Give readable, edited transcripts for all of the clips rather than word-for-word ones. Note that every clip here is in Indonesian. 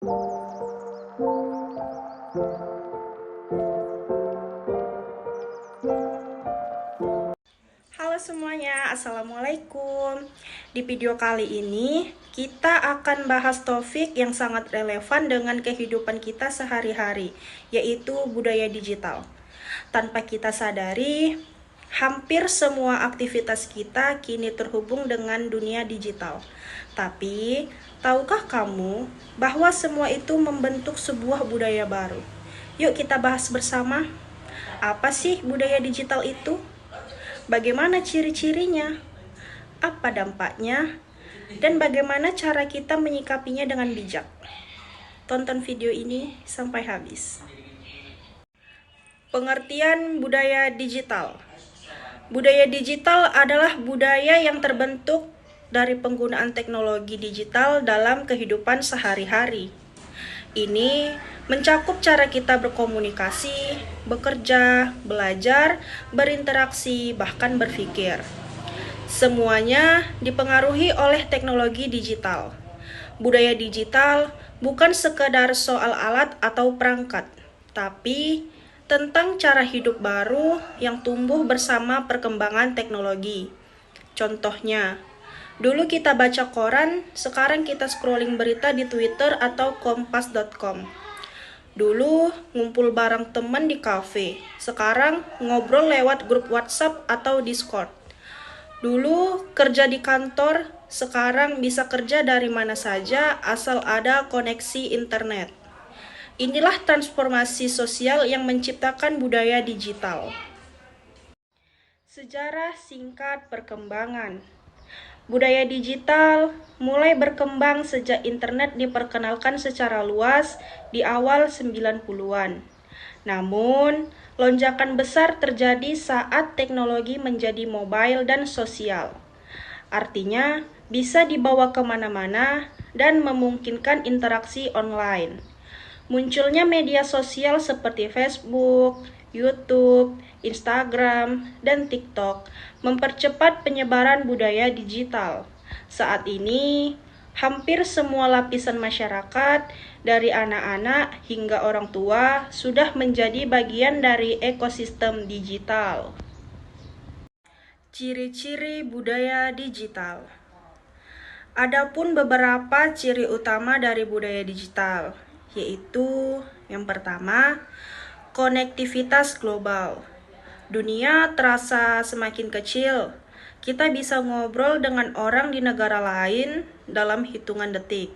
Halo semuanya, Assalamualaikum. Di video kali ini, kita akan bahas topik yang sangat relevan dengan kehidupan kita sehari-hari, yaitu budaya digital. Tanpa kita sadari, hampir semua aktivitas kita kini terhubung dengan dunia digital. Tapi, tahukah kamu bahwa semua itu membentuk sebuah budaya baru? Yuk kita bahas bersama. Apa sih budaya digital itu? Bagaimana ciri-cirinya? Apa dampaknya? Dan bagaimana cara kita menyikapinya dengan bijak? Tonton video ini sampai habis. Pengertian budaya digital. Budaya digital adalah budaya yang terbentuk dari penggunaan teknologi digital dalam kehidupan sehari-hari. Ini mencakup cara kita berkomunikasi, bekerja, belajar, berinteraksi, bahkan berpikir. Semuanya dipengaruhi oleh teknologi digital. Budaya digital bukan sekedar soal alat atau perangkat, tapi tentang cara hidup baru yang tumbuh bersama perkembangan teknologi. Contohnya, dulu kita baca koran, sekarang kita scrolling berita di Twitter atau kompas.com. Dulu ngumpul bareng teman di kafe, sekarang ngobrol lewat grup WhatsApp atau Discord. Dulu kerja di kantor, sekarang bisa kerja dari mana saja asal ada koneksi internet. Inilah transformasi sosial yang menciptakan budaya digital. Sejarah singkat perkembangan. Budaya digital mulai berkembang sejak internet diperkenalkan secara luas di awal 90-an. Namun, lonjakan besar terjadi saat teknologi menjadi mobile dan sosial. Artinya, bisa dibawa kemana-mana dan memungkinkan interaksi online. Munculnya media sosial seperti Facebook, YouTube, Instagram, dan TikTok mempercepat penyebaran budaya digital. Saat ini, hampir semua lapisan masyarakat, dari anak-anak hingga orang tua, sudah menjadi bagian dari ekosistem digital. Ciri-ciri budaya digital. Adapun beberapa ciri utama dari budaya digital, yaitu yang pertama, konektivitas global. Dunia terasa semakin kecil. Kita bisa ngobrol dengan orang di negara lain dalam hitungan detik.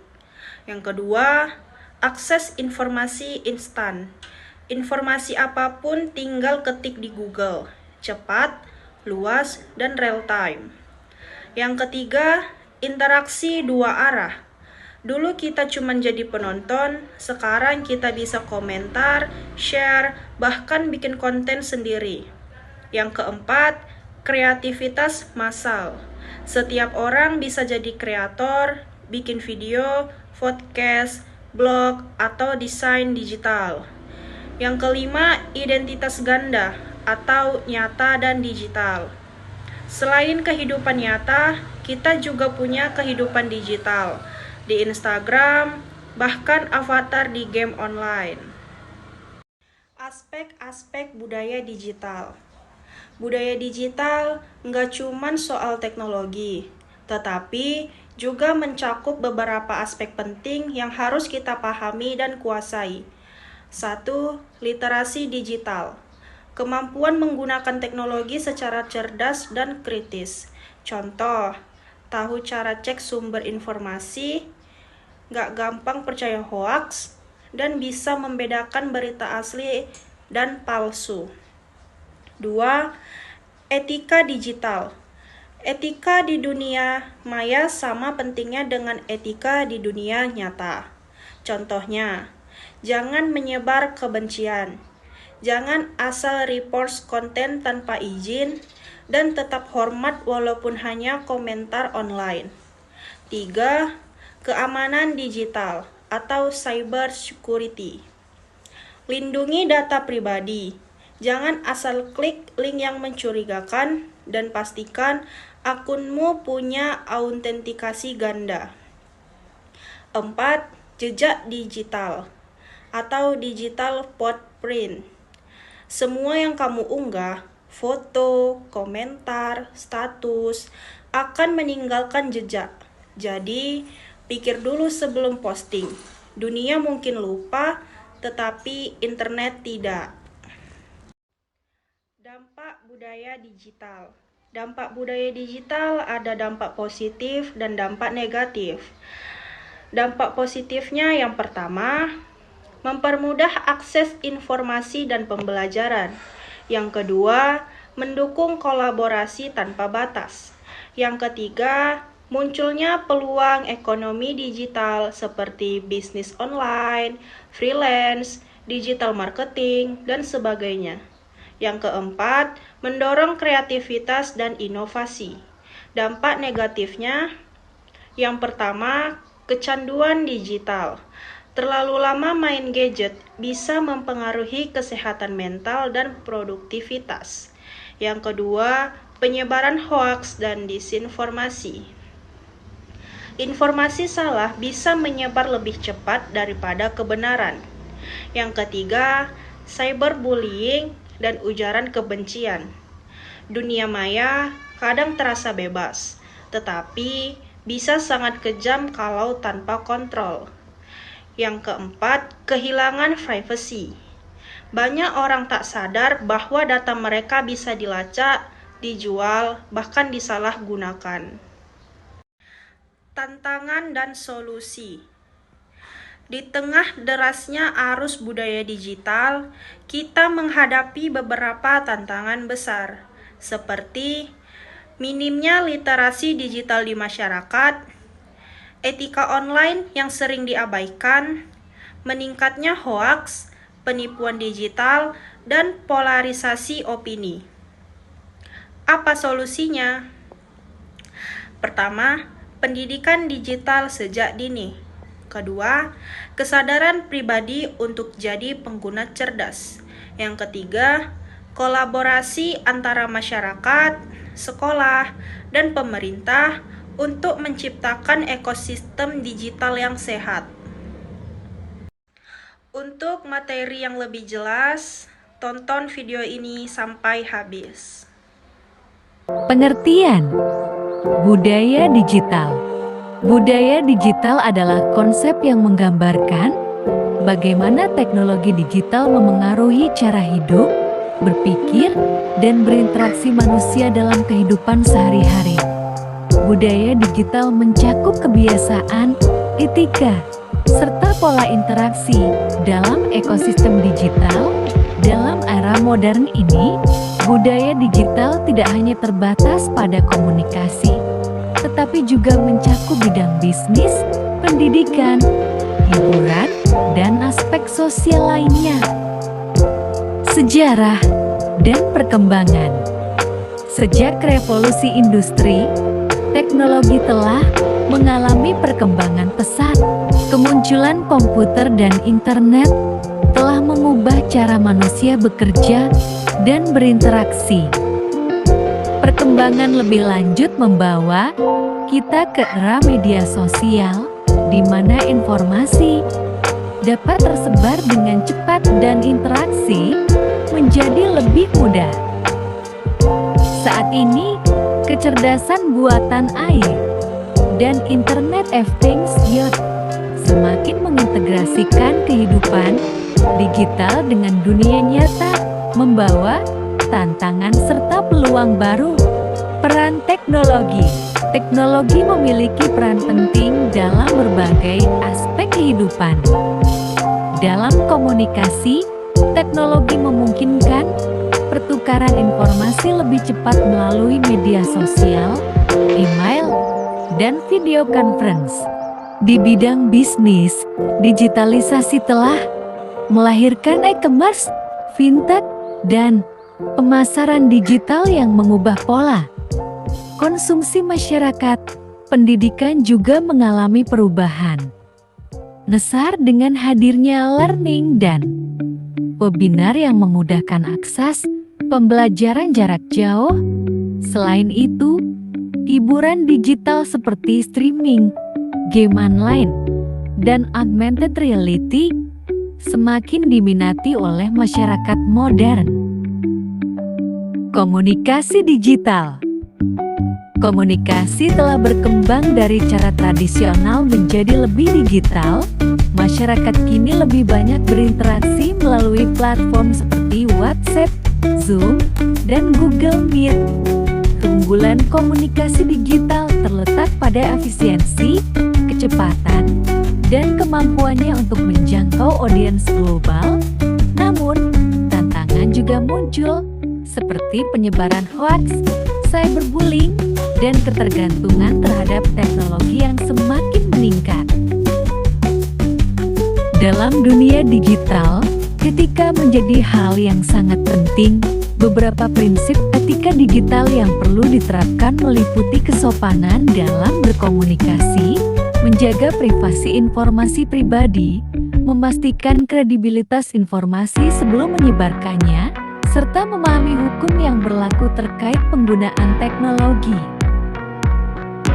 Yang kedua, akses informasi instan. Informasi apapun tinggal ketik di Google. Cepat, luas, dan real time. Yang ketiga, interaksi dua arah. Dulu kita cuma jadi penonton, sekarang kita bisa komentar, share, bahkan bikin konten sendiri. Yang keempat, kreativitas massal. Setiap orang bisa jadi kreator, bikin video, podcast, blog, atau desain digital. Yang kelima, identitas ganda atau nyata dan digital. Selain kehidupan nyata, kita juga punya kehidupan digital. Di Instagram, bahkan avatar di game online. Aspek-aspek budaya digital. Budaya digital nggak cuma soal teknologi, tetapi juga mencakup beberapa aspek penting yang harus kita pahami dan kuasai. 1. Literasi digital. Kemampuan menggunakan teknologi secara cerdas dan kritis. Contoh, tahu cara cek sumber informasi, gak gampang percaya hoaks, dan bisa membedakan berita asli dan palsu. 2. Etika digital. Etika di dunia maya sama pentingnya dengan etika di dunia nyata. Contohnya, jangan menyebar kebencian, jangan asal repost konten tanpa izin, dan tetap hormat walaupun hanya komentar online. 3. Keamanan digital atau cyber security. Lindungi data pribadi. Jangan asal klik link yang mencurigakan dan pastikan akunmu punya autentikasi ganda. 4. jejak digital atau digital footprint. Semua yang kamu unggah, foto, komentar, status, akan meninggalkan jejak. Jadi, pikir dulu sebelum posting. Dunia mungkin lupa, tetapi internet tidak. Dampak budaya digital. Dampak budaya digital ada dampak positif dan dampak negatif. Dampak positifnya yang pertama, mempermudah akses informasi dan pembelajaran. Yang kedua, mendukung kolaborasi tanpa batas. Yang ketiga, munculnya peluang ekonomi digital seperti bisnis online, freelance, digital marketing, dan sebagainya. Yang keempat, mendorong kreativitas dan inovasi. Dampak negatifnya, yang pertama, kecanduan digital. Terlalu lama main gadget bisa mempengaruhi kesehatan mental dan produktivitas. Yang kedua, penyebaran hoaks dan disinformasi. Informasi salah bisa menyebar lebih cepat daripada kebenaran. Yang ketiga, cyberbullying dan ujaran kebencian. Dunia maya kadang terasa bebas, tetapi bisa sangat kejam kalau tanpa kontrol. Yang keempat, kehilangan privasi. Banyak orang tak sadar bahwa data mereka bisa dilacak, dijual, bahkan disalahgunakan. Tantangan dan solusi. Di tengah derasnya arus budaya digital, kita menghadapi beberapa tantangan besar, seperti minimnya literasi digital di masyarakat, etika online yang sering diabaikan, meningkatnya hoaks, penipuan digital, dan polarisasi opini. Apa solusinya? Pertama, pendidikan digital sejak dini. Kedua, kesadaran pribadi untuk jadi pengguna cerdas. Yang ketiga, kolaborasi antara masyarakat, sekolah, dan pemerintah untuk menciptakan ekosistem digital yang sehat. Untuk materi yang lebih jelas, tonton video ini sampai habis. Pengertian budaya digital. Budaya digital adalah konsep yang menggambarkan bagaimana teknologi digital memengaruhi cara hidup, berpikir, dan berinteraksi manusia dalam kehidupan sehari-hari. Budaya digital mencakup kebiasaan, etika, serta pola interaksi dalam ekosistem digital. Dalam era modern ini, budaya digital tidak hanya terbatas pada komunikasi, tetapi juga mencakup bidang bisnis, pendidikan, hiburan, dan aspek sosial lainnya. Sejarah dan perkembangan. Sejak revolusi industri, teknologi telah mengalami perkembangan pesat. Kemunculan komputer dan internet telah mengubah cara manusia bekerja dan berinteraksi. Perkembangan lebih lanjut membawa kita ke era media sosial, di mana informasi dapat tersebar dengan cepat dan interaksi menjadi lebih mudah. Saat ini, kecerdasan buatan AI dan Internet of Things (IoT) semakin mengintegrasikan kehidupan digital dengan dunia nyata, membawa tantangan serta peluang baru. Peran teknologi. Teknologi memiliki peran penting dalam berbagai aspek kehidupan. Dalam komunikasi, teknologi memungkinkan pertukaran informasi lebih cepat melalui media sosial, email, dan video conference. Di bidang bisnis, digitalisasi telah melahirkan e-commerce, fintech, dan pemasaran digital yang mengubah pola konsumsi masyarakat. Pendidikan juga mengalami perubahan besar dengan hadirnya learning dan webinar yang memudahkan akses pembelajaran jarak jauh. Selain itu, hiburan digital seperti streaming, game online, dan augmented reality semakin diminati oleh masyarakat modern. Komunikasi digital. Komunikasi telah berkembang dari cara tradisional menjadi lebih digital. Masyarakat kini lebih banyak berinteraksi melalui platform seperti WhatsApp, Zoom, dan Google Meet. Keunggulan komunikasi digital terletak pada efisiensi, kecepatan, dan kemampuannya untuk menjangkau audiens global. Namun, tantangan juga muncul, seperti penyebaran hoaks, cyberbullying, dan ketergantungan terhadap teknologi yang semakin meningkat. Dalam dunia digital, etika menjadi hal yang sangat penting. Beberapa prinsip etika digital yang perlu diterapkan meliputi kesopanan dalam berkomunikasi, menjaga privasi informasi pribadi, memastikan kredibilitas informasi sebelum menyebarkannya, serta memahami hukum yang berlaku terkait penggunaan teknologi.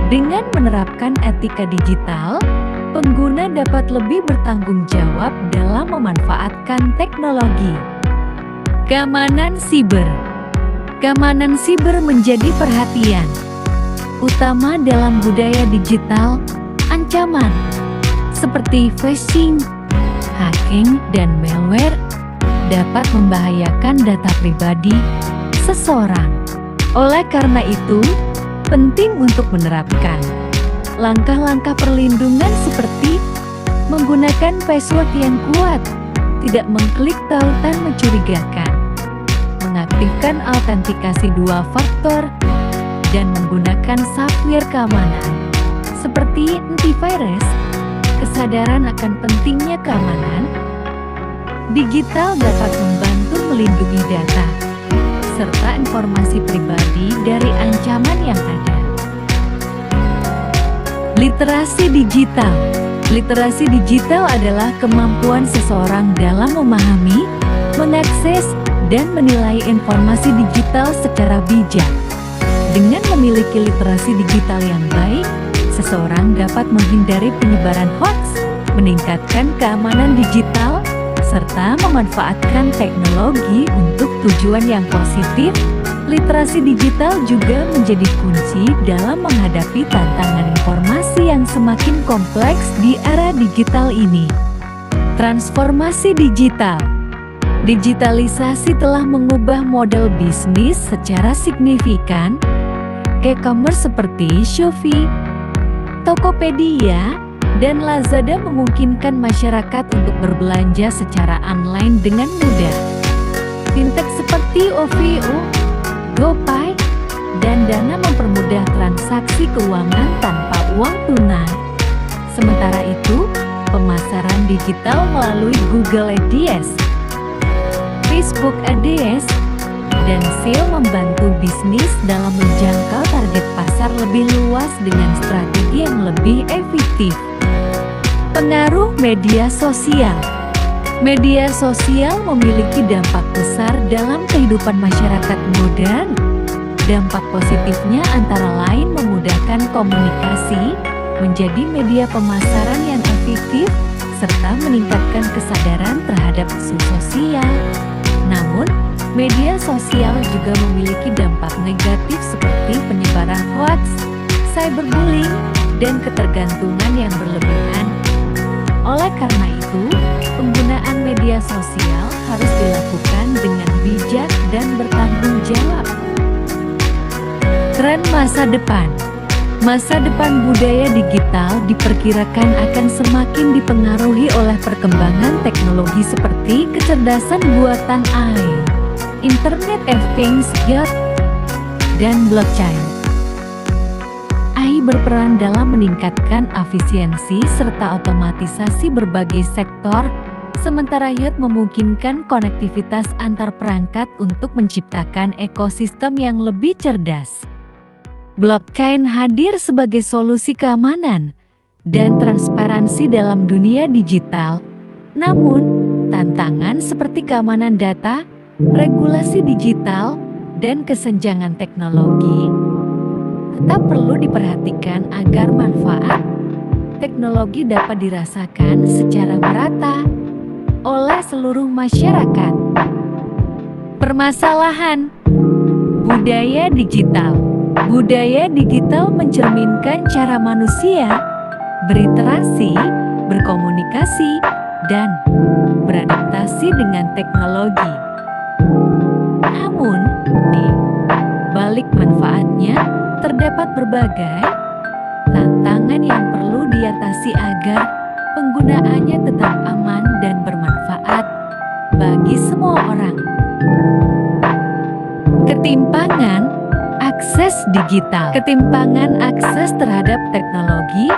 Dengan menerapkan etika digital, pengguna dapat lebih bertanggung jawab dalam memanfaatkan teknologi. Keamanan siber. Keamanan siber menjadi perhatian utama dalam budaya digital. Ancaman seperti phishing, hacking, dan malware dapat membahayakan data pribadi seseorang. Oleh karena itu, penting untuk menerapkan langkah-langkah perlindungan seperti menggunakan password yang kuat, tidak mengklik tautan mencurigakan, mengaktifkan autentikasi 2 faktor, dan menggunakan software keamanan seperti antivirus. Kesadaran akan pentingnya keamanan digital dapat membantu melindungi data serta informasi pribadi dari ancaman yang ada. Literasi digital. Literasi digital adalah kemampuan seseorang dalam memahami, mengakses, dan menilai informasi digital secara bijak. Dengan memiliki literasi digital yang baik, seseorang dapat menghindari penyebaran hoaks, meningkatkan keamanan digital, serta memanfaatkan teknologi untuk tujuan yang positif. Literasi digital juga menjadi kunci dalam menghadapi tantangan informasi yang semakin kompleks di era digital ini. Transformasi digital. Digitalisasi telah mengubah model bisnis secara signifikan. E-commerce seperti Shopee, Tokopedia, dan Lazada memungkinkan masyarakat untuk berbelanja secara online dengan mudah. Fintech seperti OVO, GoPay, dan Dana mempermudah transaksi keuangan tanpa uang tunai. Sementara itu, pemasaran digital melalui Google Ads, Facebook Ads, dan SEO membantu bisnis dalam menjangkau target pasar lebih luas dengan strategi yang lebih efektif. Pengaruh media sosial. Media sosial memiliki dampak besar dalam kehidupan masyarakat modern. Dampak positifnya antara lain memudahkan komunikasi, menjadi media pemasaran yang efektif, serta meningkatkan kesadaran terhadap isu sosial. Namun, media sosial juga memiliki dampak negatif seperti penyebaran hoaks, cyberbullying, dan ketergantungan yang berlebihan. Oleh karena itu, penggunaan media sosial harus dilakukan dengan bijak dan bertanggung jawab. Tren masa depan. Masa depan budaya digital diperkirakan akan semakin dipengaruhi oleh perkembangan teknologi seperti kecerdasan buatan AI, Internet of Things, IoT, dan blockchain. AI berperan dalam meningkatkan efisiensi serta otomatisasi berbagai sektor, sementara IoT memungkinkan konektivitas antar perangkat untuk menciptakan ekosistem yang lebih cerdas. Blockchain hadir sebagai solusi keamanan dan transparansi dalam dunia digital. Namun, tantangan seperti keamanan data, regulasi digital, dan kesenjangan teknologi tetap perlu diperhatikan agar manfaat teknologi dapat dirasakan secara merata oleh seluruh masyarakat. Permasalahan budaya digital. Budaya digital mencerminkan cara manusia berinteraksi, berkomunikasi, dan beradaptasi dengan teknologi. Namun, di balik manfaatnya, terdapat berbagai tantangan yang perlu diatasi agar penggunaannya tetap aman dan bermanfaat bagi semua orang. Ketimpangan akses digital. Ketimpangan akses terhadap teknologi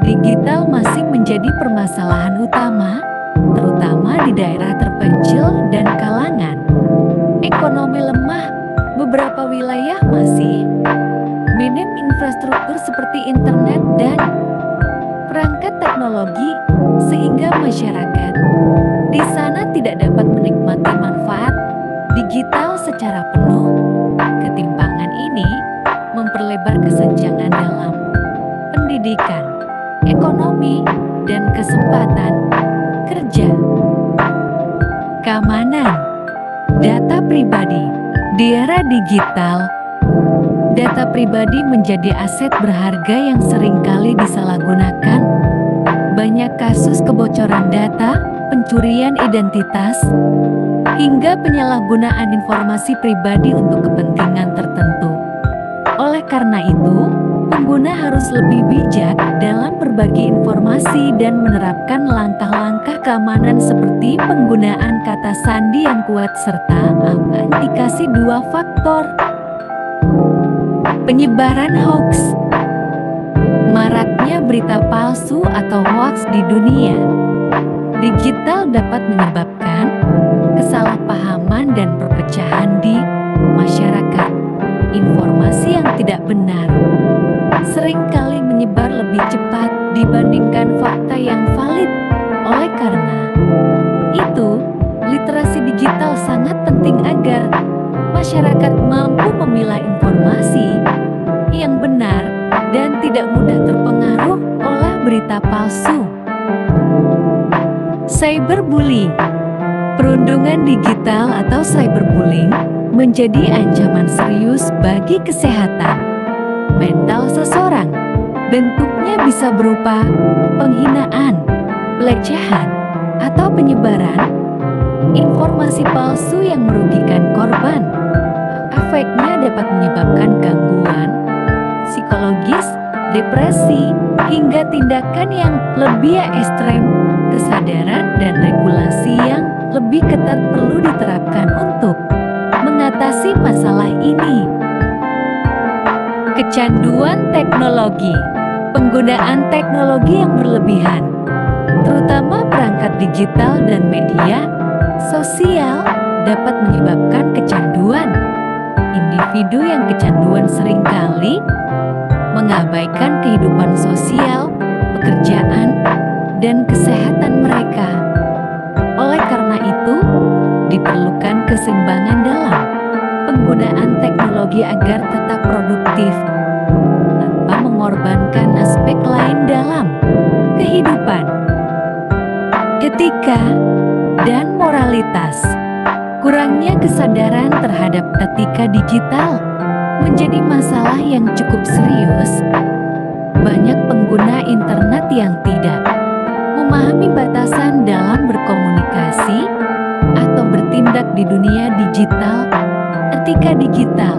digital masih menjadi permasalahan utama, terutama di daerah terpencil dan kalangan ekonomi lemah. Beberapa wilayah masih minim infrastruktur seperti internet dan perangkat teknologi, sehingga masyarakat di sana tidak dapat menikmati manfaat digital secara penuh. Ketimpangan ini memperlebar kesenjangan dalam pendidikan, ekonomi, dan kesempatan kerja. Keamanan data pribadi. Di era digital, data pribadi menjadi aset berharga yang seringkali disalahgunakan. Banyak kasus kebocoran data, pencurian identitas, hingga penyalahgunaan informasi pribadi untuk kepentingan tertentu. Oleh karena itu, pengguna harus lebih bijak dalam berbagi informasi dan menerapkan langkah-langkah keamanan seperti penggunaan kata sandi yang kuat serta autentikasi 2 faktor. Penyebaran hoax. Maraknya berita palsu atau hoax di dunia digital dapat menyebabkan kesalahpahaman dan perpecahan di masyarakat. Informasi yang tidak benar seringkali menyebar lebih cepat dibandingkan fakta yang valid. Oleh karena itu, literasi digital sangat penting agar masyarakat mampu memilah informasi yang benar dan tidak mudah terpengaruh oleh berita palsu. Cyberbullying. Perundungan digital atau cyberbullying menjadi ancaman serius bagi kesehatan mental seseorang. Bentuknya bisa berupa penghinaan, pelecehan, atau penyebaran informasi palsu yang merugikan korban. Efeknya dapat menyebabkan gangguan psikologis, depresi, hingga tindakan yang lebih ekstrem. Kesadaran dan regulasi yang lebih ketat perlu diterapkan untuk mengatasi masalah ini. Kecanduan teknologi. Penggunaan teknologi yang berlebihan, terutama perangkat digital dan media sosial, dapat menyebabkan kecanduan. Individu yang kecanduan seringkali mengabaikan kehidupan sosial, pekerjaan, dan kesehatan mereka. Oleh karena itu, diperlukan keseimbangan dalam penggunaan teknologi agar tetap produktif tanpa mengorbankan aspek lain dalam kehidupan. Etika dan moralitas. Kurangnya kesadaran terhadap etika digital menjadi masalah yang cukup serius. Banyak pengguna internet yang tidak memahami batasan dalam berkomunikasi atau bertindak di dunia digital. Etika digital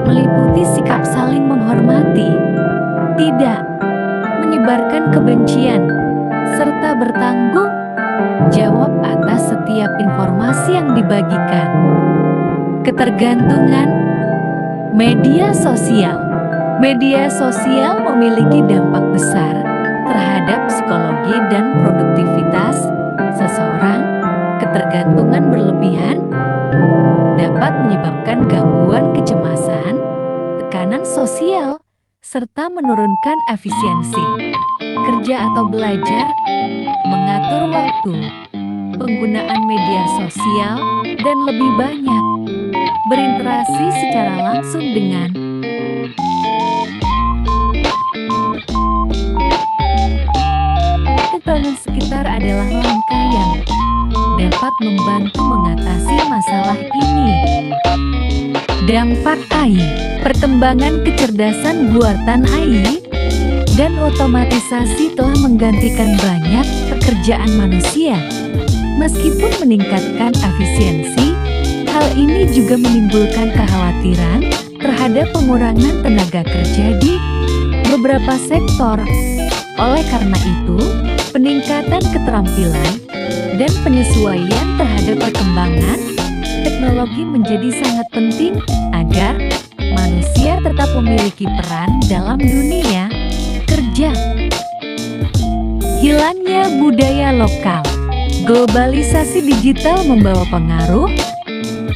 meliputi sikap saling menghormati, tidak menyebarkan kebencian, serta bertanggung jawab atas setiap informasi yang dibagikan. Ketergantungan media sosial. Media sosial memiliki dampak besar terhadap psikologi dan produktivitas seseorang. Ketergantungan berlebihan dapat menyebabkan gangguan kecemasan, tekanan sosial, serta menurunkan efisiensi kerja atau belajar. Mengatur waktu penggunaan media sosial dan lebih banyak berinteraksi secara langsung dengan lingkungan sekitar adalah langkah yang dapat membantu mengatasi masalah ini. Dampak AI, perkembangan kecerdasan buatan AI dan otomatisasi telah menggantikan banyak pekerjaan manusia. Meskipun meningkatkan efisiensi, hal ini juga menimbulkan kekhawatiran terhadap pengurangan tenaga kerja di beberapa sektor. Oleh karena itu, peningkatan keterampilan dan penyesuaian terhadap perkembangan teknologi menjadi sangat penting agar manusia tetap memiliki peran dalam dunia kerja. Hilangnya budaya lokal. Globalisasi digital membawa pengaruh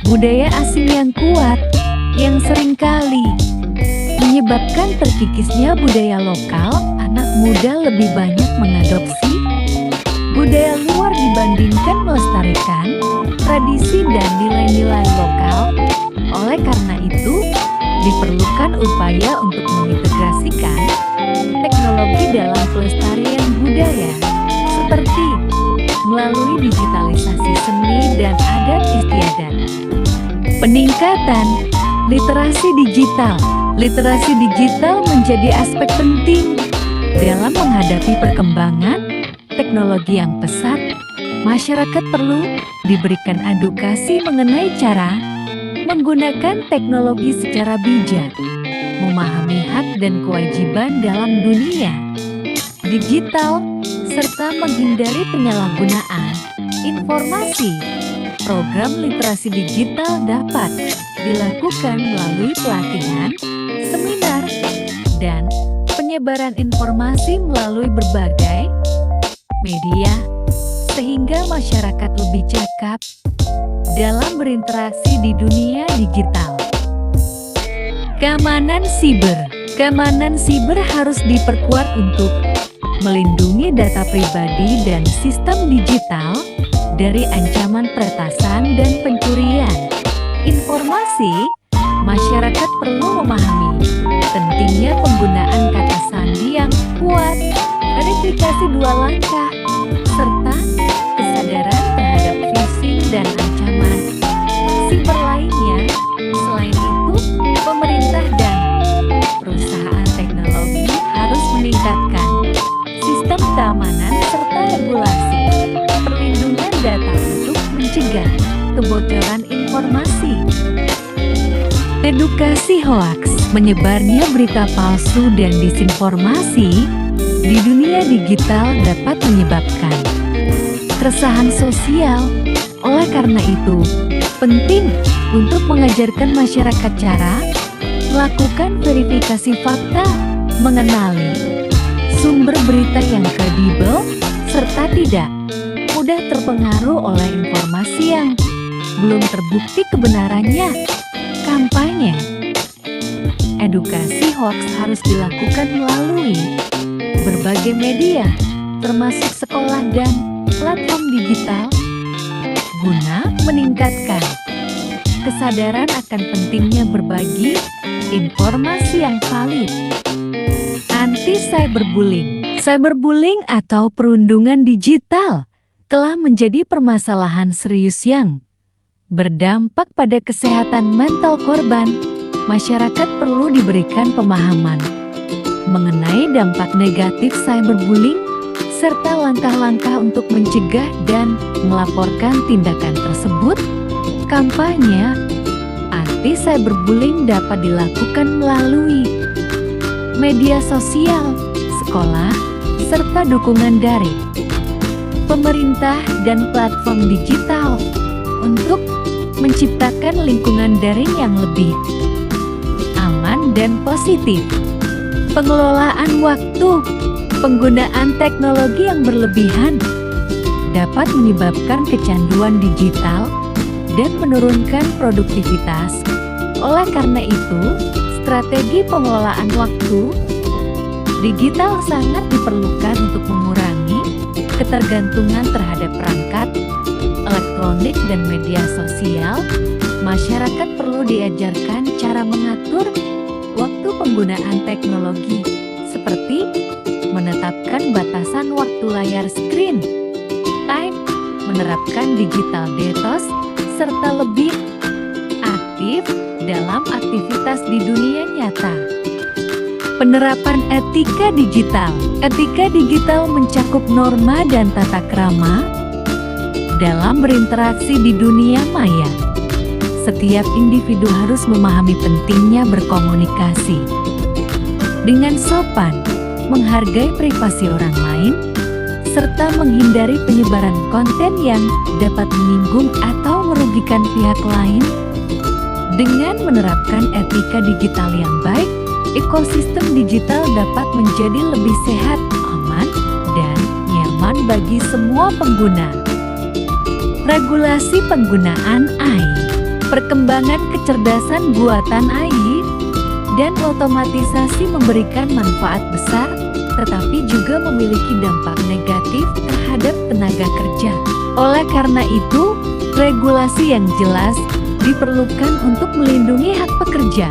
budaya asing yang kuat, yang seringkali menyebabkan terkikisnya budaya lokal. Anak muda lebih banyak mengadopsi budaya luar dibandingkan melestarikan tradisi dan nilai-nilai lokal. Oleh karena itu, diperlukan upaya untuk mengintegrasikan teknologi dalam pelestarian budaya, seperti melalui digitalisasi seni dan adat istiadat. Peningkatan literasi digital. Literasi digital menjadi aspek penting dalam menghadapi perkembangan teknologi yang pesat. Masyarakat perlu diberikan edukasi mengenai cara menggunakan teknologi secara bijak, memahami hak dan kewajiban dalam dunia digital, serta menghindari penyalahgunaan informasi. Program literasi digital dapat dilakukan melalui pelatihan, seminar, dan penyebaran informasi melalui berbagai media, sehingga masyarakat lebih cakap dalam berinteraksi di dunia digital. Keamanan siber. Keamanan siber harus diperkuat untuk melindungi data pribadi dan sistem digital dari ancaman peretasan dan pencurian informasi. Masyarakat perlu memahami pentingnya penggunaan kata sandi yang kuat, verifikasi 2 langkah, serta kesadaran terhadap phishing dan ancaman siber lainnya. Selain itu, pemerintah dan perusahaan teknologi harus meningkatkan sistem keamanan serta regulasi perlindungan data untuk mencegah kebocoran informasi. Edukasi hoaks. Menyebarnya berita palsu dan disinformasi di dunia digital dapat menyebabkan keresahan sosial. Oleh karena itu, penting untuk mengajarkan masyarakat cara melakukan verifikasi fakta, mengenali sumber berita yang kredibel, serta tidak mudah terpengaruh oleh informasi yang belum terbukti kebenarannya. Kampanye edukasi hoaks harus dilakukan melalui berbagai media, termasuk sekolah dan platform digital, guna meningkatkan kesadaran akan pentingnya berbagi informasi yang valid. Anti-cyberbullying. Cyberbullying atau perundungan digital telah menjadi permasalahan serius yang berdampak pada kesehatan mental korban. Masyarakat perlu diberikan pemahaman mengenai dampak negatif cyberbullying serta langkah-langkah untuk mencegah dan melaporkan tindakan tersebut. Kampanye anti-cyberbullying dapat dilakukan melalui media sosial, sekolah, serta dukungan dari pemerintah dan platform digital untuk menciptakan lingkungan daring yang lebih aman dan positif. Pengelolaan waktu. Penggunaan teknologi yang berlebihan dapat menyebabkan kecanduan digital dan menurunkan produktivitas. Oleh karena itu, strategi pengelolaan waktu digital sangat diperlukan untuk mengurangi ketergantungan terhadap perangkat elektronik dan media sosial. Masyarakat perlu diajarkan cara mengatur waktu penggunaan teknologi, seperti menetapkan batasan waktu layar screen time, menerapkan digital detox, serta lebih aktif dalam aktivitas di dunia nyata. Penerapan etika digital. Etika digital mencakup norma dan tata krama dalam berinteraksi di dunia maya. Setiap individu harus memahami pentingnya berkomunikasi dengan sopan, menghargai privasi orang lain, serta menghindari penyebaran konten yang dapat menyinggung atau merugikan pihak lain. Dengan menerapkan etika digital yang baik, ekosistem digital dapat menjadi lebih sehat, aman, dan nyaman bagi semua pengguna. Regulasi penggunaan AI. Perkembangan kecerdasan buatan AI dan otomatisasi memberikan manfaat besar, tetapi juga memiliki dampak negatif terhadap tenaga kerja. Oleh karena itu, regulasi yang jelas diperlukan untuk melindungi hak pekerja,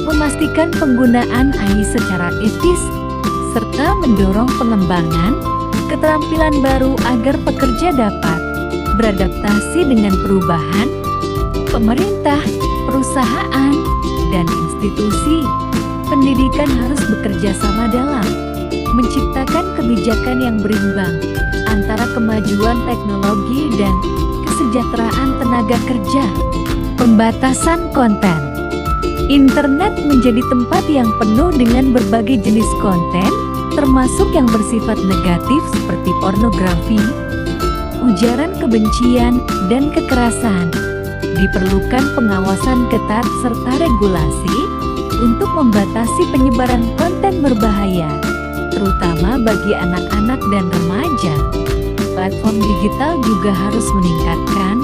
memastikan penggunaan AI secara etis, serta mendorong pengembangan keterampilan baru agar pekerja dapat beradaptasi dengan perubahan. Pemerintah, perusahaan, dan institusi pendidikan harus bekerja sama dalam menciptakan kebijakan yang berimbang antara kemajuan teknologi dan kesejahteraan tenaga kerja. Pembatasan konten. Internet menjadi tempat yang penuh dengan berbagai jenis konten, termasuk yang bersifat negatif seperti pornografi, ujaran kebencian, dan kekerasan. Diperlukan pengawasan ketat serta regulasi untuk membatasi penyebaran konten berbahaya, terutama bagi anak-anak dan remaja. Platform digital juga harus meningkatkan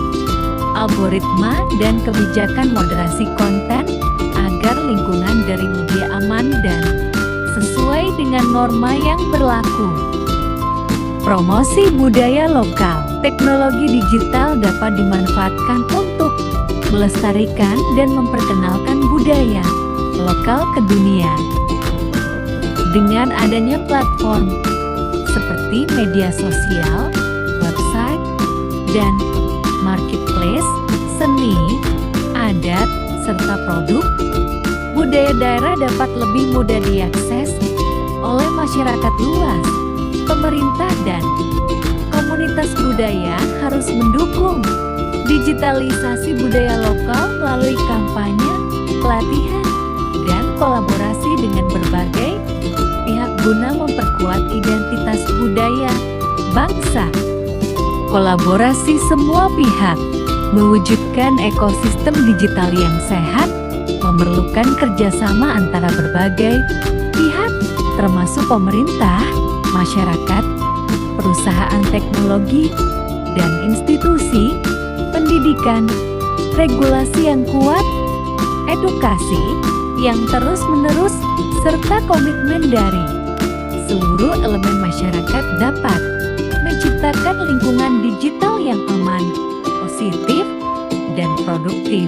algoritma dan kebijakan moderasi konten agar lingkungan daring lebih aman dan sesuai dengan norma yang berlaku. Promosi budaya lokal. Teknologi digital dapat dimanfaatkan untuk melestarikan dan memperkenalkan budaya lokal ke dunia. Dengan adanya platform seperti media sosial, website, dan marketplace, seni, adat, serta produk budaya daerah dapat lebih mudah diakses oleh masyarakat luas. Pemerintah dan komunitas budaya harus mendukung digitalisasi budaya lokal melalui kampanye, pelatihan, dan kolaborasi dengan berbagai pihak guna memperkuat identitas budaya bangsa. Kolaborasi semua pihak mewujudkan ekosistem digital yang sehat memerlukan kerjasama antara berbagai pihak, termasuk pemerintah, masyarakat, perusahaan teknologi, dan institusi pendidikan. Regulasi yang kuat, edukasi yang terus-menerus, serta komitmen dari seluruh elemen masyarakat dapat menciptakan lingkungan digital yang aman, positif, dan produktif.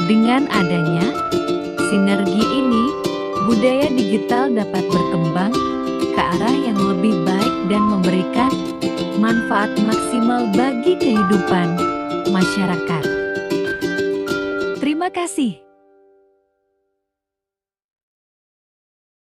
Dengan adanya sinergi ini, budaya digital dapat berkembang ke arah yang lebih baik dan memberikan manfaat maksimal bagi kehidupan masyarakat. Terima kasih.